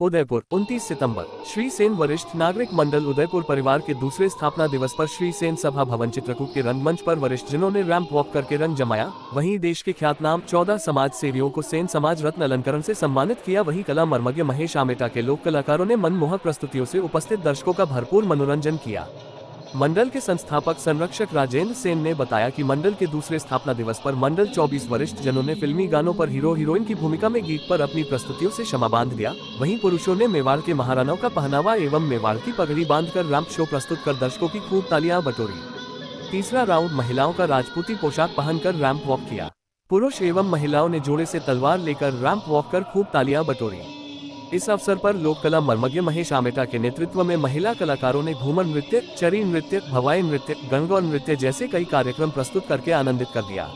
उदयपुर 29 सितंबर। श्री सेन वरिष्ठ नागरिक मंडल उदयपुर परिवार के दूसरे स्थापना दिवस पर श्री सेन सभा भवन चित्रकूट के रंगमंच पर वरिष्ठ जनों ने रैंप वॉक करके रंग जमाया। वहीं देश के ख्यातनाम 14 समाज सेवियों को सेन समाज रत्न अलंकरण से सम्मानित किया। वहीं कला मर्मज्ञ महेश आमेटा के लोक कलाकारों ने मनमोहक प्रस्तुतियों से उपस्थित दर्शकों का भरपूर मनोरंजन किया। मंडल के संस्थापक संरक्षक राजेंद्र सेन ने बताया कि मंडल के दूसरे स्थापना दिवस पर मंडल 24 वरिष्ठ जनों ने फिल्मी गानों पर हीरो हीरोइन की भूमिका में गीत पर अपनी प्रस्तुतियों से क्षमा बांध दिया। वहीं पुरुषों ने मेवाड़ के महाराणाओं का पहनावा एवं मेवाड़ की पगड़ी बांधकर रैंप शो प्रस्तुत कर दर्शकों की खूब तालियां बटोरी। तीसरा राउंड महिलाओं का राजपूती पोशाक पहनकर रैंप वॉक किया। पुरुष एवं महिलाओं ने जोड़े से तलवार लेकर रैंप वॉक कर खूब तालियां बटोरी। इस अवसर पर लोक कला मर्मज्ञ महेश आमेटा के नेतृत्व में महिला कलाकारों ने घूमर नृत्य, चरी नृत्य, भवाई नृत्य, गणगौर नृत्य जैसे कई कार्यक्रम प्रस्तुत करके आनंदित कर दिया।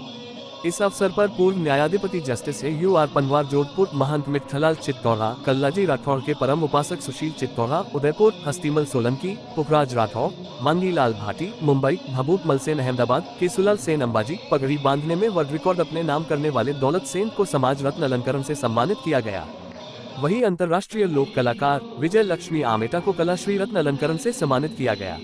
इस अवसर पर पूर्व न्यायाधिपति जस्टिस UR पनवार जोधपुर, महंत मिठलाल चित्तौड़ा, कल्लाजी राठौड़ के परम उपासक सुशील चित्तौड़ा उदयपुर, हस्तीमल सोलंकी, पुखराज राठौड़, मांगीलाल भाटी मुंबई, भभूत मल सेन अहमदाबाद, केसुलाल सेन अंबाजी, पगड़ी बांधने में वर्ल्ड रिकॉर्ड अपने नाम करने वाले दौलत सेन को समाज रत्न अलंकरण से सम्मानित किया गया। वहीं अंतर्राष्ट्रीय लोक कलाकार विजय लक्ष्मी आमेटा को कलाश्री रत्न अलंकरण से सम्मानित किया गया।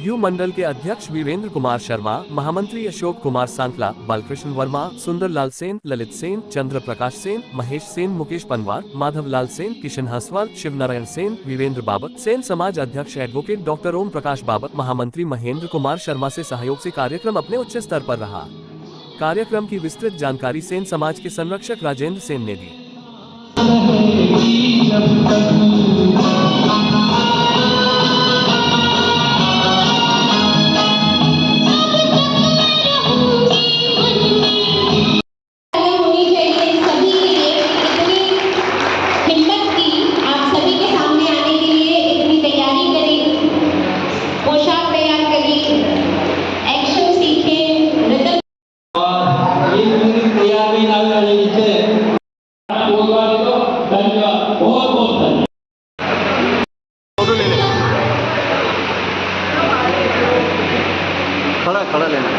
यू मंडल के अध्यक्ष वीरेंद्र कुमार शर्मा, महामंत्री अशोक कुमार सांतला, बालकृष्ण वर्मा, सुंदरलाल सेन, ललित सेन, चंद्र प्रकाश सेन, महेश सेन, मुकेश पनवार, माधवलाल सेन, किशन हंसवाल, शिवनारायण सेन, वीरेंद्र बाबत, सेन समाज अध्यक्ष एडवोकेट डॉक्टर ओम प्रकाश बाबत, महामंत्री महेंद्र कुमार शर्मा से सहयोग से कार्यक्रम अपने उच्च स्तर पर रहा। कार्यक्रम की विस्तृत जानकारी सेन समाज के संरक्षक राजेंद्र सेन ने दी। खड़ा लेना।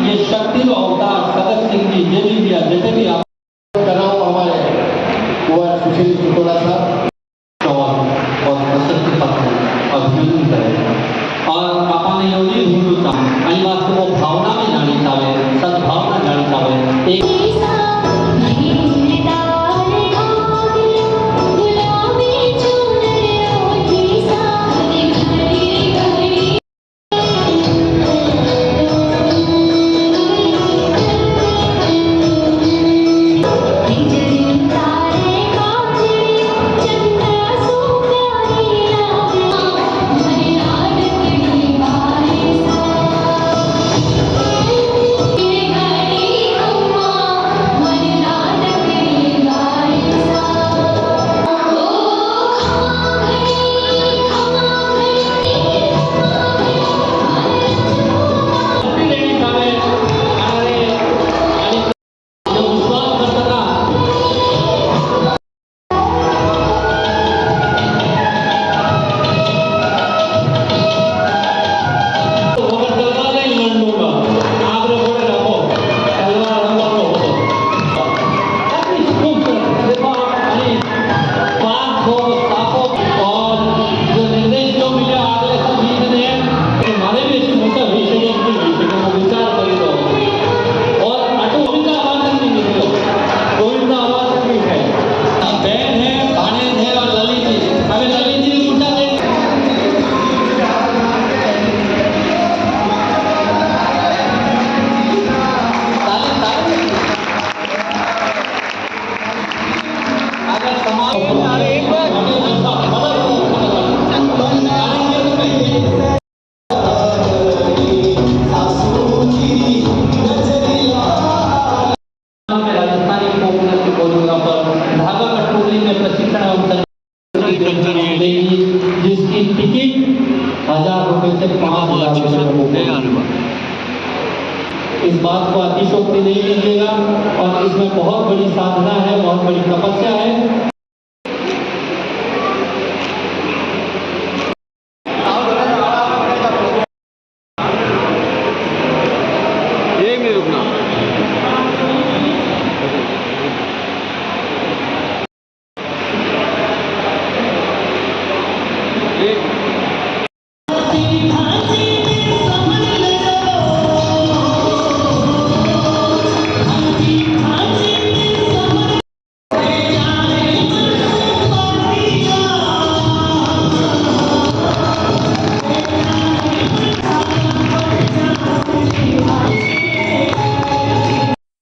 ये शक्ति को अवतार सदस्य सिंह जी ये भी दिया जैसे भी आप कराओ हमारे कुंवर सुशील चित्तौड़ा साहब और प्रशस्ति पत्र अभिनंदन करें और अपन एवढी धूम आणि वास्तव भावना में जानी चाहे सद्भावना जानी चाहे एक 50,000 अच्छे से रुपये नहीं आने वाला। इस बात को अतिशयोक्ति नहीं लीजिएगा और इसमें बहुत बड़ी साधना है, बहुत बड़ी तपस्या है। एक मिनट रुकना।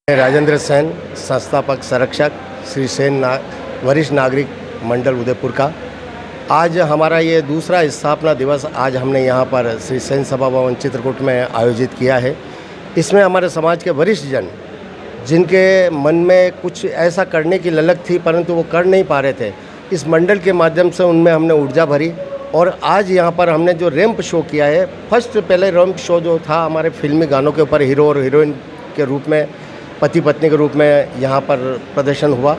राजेंद्र सेन, संस्थापक संरक्षक श्री सेन वरिष्ठ नागरिक मंडल उदयपुर का। आज हमारा ये दूसरा स्थापना दिवस आज हमने यहाँ पर श्री सेन सभा भवन चित्रकूट में आयोजित किया है। इसमें हमारे समाज के वरिष्ठ जन जिनके मन में कुछ ऐसा करने की ललक थी परंतु वो कर नहीं पा रहे थे, इस मंडल के माध्यम से उनमें हमने ऊर्जा भरी और आज यहाँ पर हमने जो रैंप शो किया है, फर्स्ट पहले रैंप शो जो था हमारे फिल्मी गानों के ऊपर हीरो और हीरोइन के रूप में, पति पत्नी के रूप में यहाँ पर प्रदर्शन हुआ,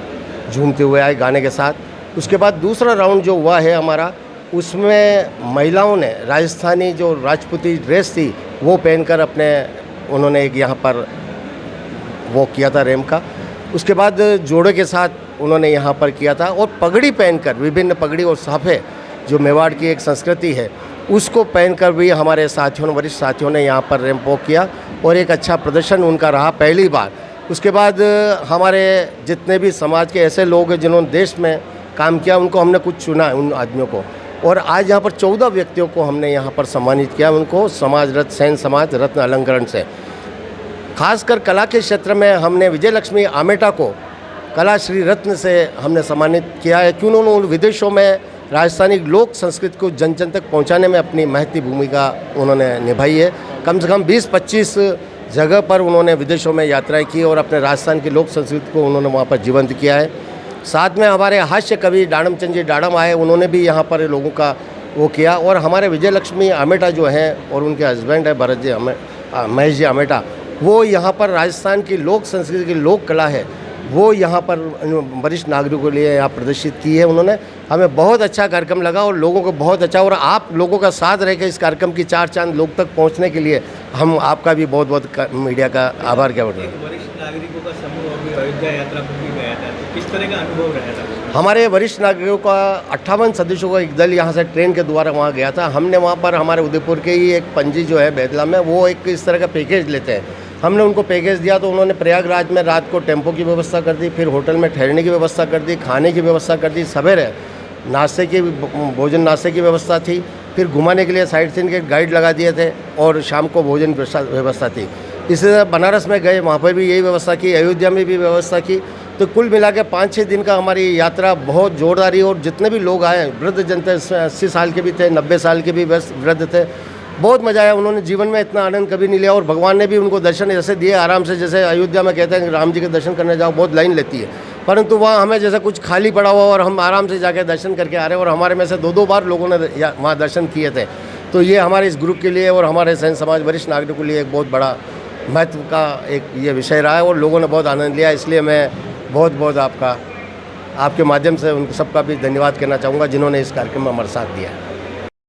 झूमते हुए आए गाने के साथ। उसके बाद दूसरा राउंड जो हुआ है हमारा, उसमें महिलाओं ने राजस्थानी जो राजपूती ड्रेस थी वो पहनकर अपने उन्होंने एक यहाँ पर वो किया था रैंप का। उसके बाद जोड़े के साथ उन्होंने यहाँ पर किया था और पगड़ी पहनकर, विभिन्न पगड़ी और साफे जो मेवाड़ की एक संस्कृति है उसको पहनकर भी हमारे साथियों ने, वरिष्ठ साथियों ने यहाँ पर रैंप वॉक किया और एक अच्छा प्रदर्शन उनका रहा पहली बार। उसके बाद हमारे जितने भी समाज के ऐसे लोग हैं जिन्होंने देश में काम किया, उनको हमने कुछ चुना उन आदमियों को, और आज यहाँ पर 14 व्यक्तियों को हमने यहाँ पर सम्मानित किया, उनको समाज रत्न, सेन समाज रत्न अलंकरण से। खासकर कला के क्षेत्र में हमने विजय लक्ष्मी आमेटा को कला श्री रत्न से हमने सम्मानित किया है, क्यों उन्होंने विदेशों में राजस्थानी लोक संस्कृति को जन जन तक पहुँचाने में अपनी महती भूमिका उन्होंने निभाई है। कम से कम 20-25 जगह पर उन्होंने विदेशों में यात्राएं की और अपने राजस्थान की लोक संस्कृति को उन्होंने वहाँ पर जीवंत किया है। साथ में हमारे हास्य कवि डाड़म चंद जी डाड़म आए, उन्होंने भी यहाँ पर लोगों का वो किया। और हमारे विजय लक्ष्मी आमेटा जो हैं और उनके हस्बैंड है भरत जी महेश जी आमेटा, वो यहाँ पर राजस्थान की लोक संस्कृति की लोक कला है वो यहाँ पर वरिष्ठ नागरिकों के लिए यहाँ प्रदर्शित की है उन्होंने। हमें बहुत अच्छा कार्यक्रम लगा और लोगों को बहुत अच्छा, और आप लोगों का साथ रह के इस कार्यक्रम की 4 चांद लोग तक पहुँचने के लिए हम आपका भी बहुत बहुत मीडिया का आभार क्या बढ़ रहा है। वरिष्ठ नागरिकों का समूह अभी अयोध्या यात्रा पर भी गया था, तो किस तरह का अनुभव रहा था? हमारे वरिष्ठ नागरिकों का 58 सदस्यों का एक दल यहाँ से ट्रेन के द्वारा वहाँ गया था। हमने वहाँ पर हमारे उदयपुर के ही एक पंजी जो है बैतला में, वो एक इस तरह का पैकेज लेते हैं, हमने उनको पैकेज दिया तो उन्होंने प्रयागराज में रात को टेम्पो की व्यवस्था कर दी, फिर होटल में ठहरने की व्यवस्था कर दी, खाने की व्यवस्था कर दी, सवेरे नाश्ते की भोजन नाश्ते की व्यवस्था थी, फिर घुमाने के लिए साइड सीन के गाइड लगा दिए थे और शाम को भोजन व्यवस्था थी। इसी तरह बनारस में गए, वहाँ पर भी यही व्यवस्था की, अयोध्या में भी व्यवस्था की। तो कुल मिला के 5-6 दिन का हमारी यात्रा बहुत जोरदार रही और जितने भी लोग आए, वृद्ध जन थे, 80 साल के भी थे, 90 साल के भी वृद्ध थे, बहुत मज़ा आया। उन्होंने जीवन में इतना आनंद कभी नहीं लिया और भगवान ने भी उनको दर्शन ऐसे दिए आराम से, जैसे अयोध्या में कहते हैं कि राम जी के दर्शन करने जाओ बहुत लाइन लेती है, परंतु वहाँ हमें जैसा कुछ खाली पड़ा हुआ और हम आराम से जाके दर्शन करके आ रहे हैं और हमारे में से 2-2 बार लोगों ने वहाँ दर्शन किए थे। तो ये हमारे इस ग्रुप के लिए और हमारे सेन समाज वरिष्ठ नागरिकों के लिए एक बहुत बड़ा महत्व का एक ये विषय रहा है और लोगों ने बहुत आनंद लिया। इसलिए मैं बहुत बहुत आपके माध्यम से उन सबका भी धन्यवाद कहना चाहूँगा जिन्होंने इस कार्यक्रम में हमारा साथ दिया।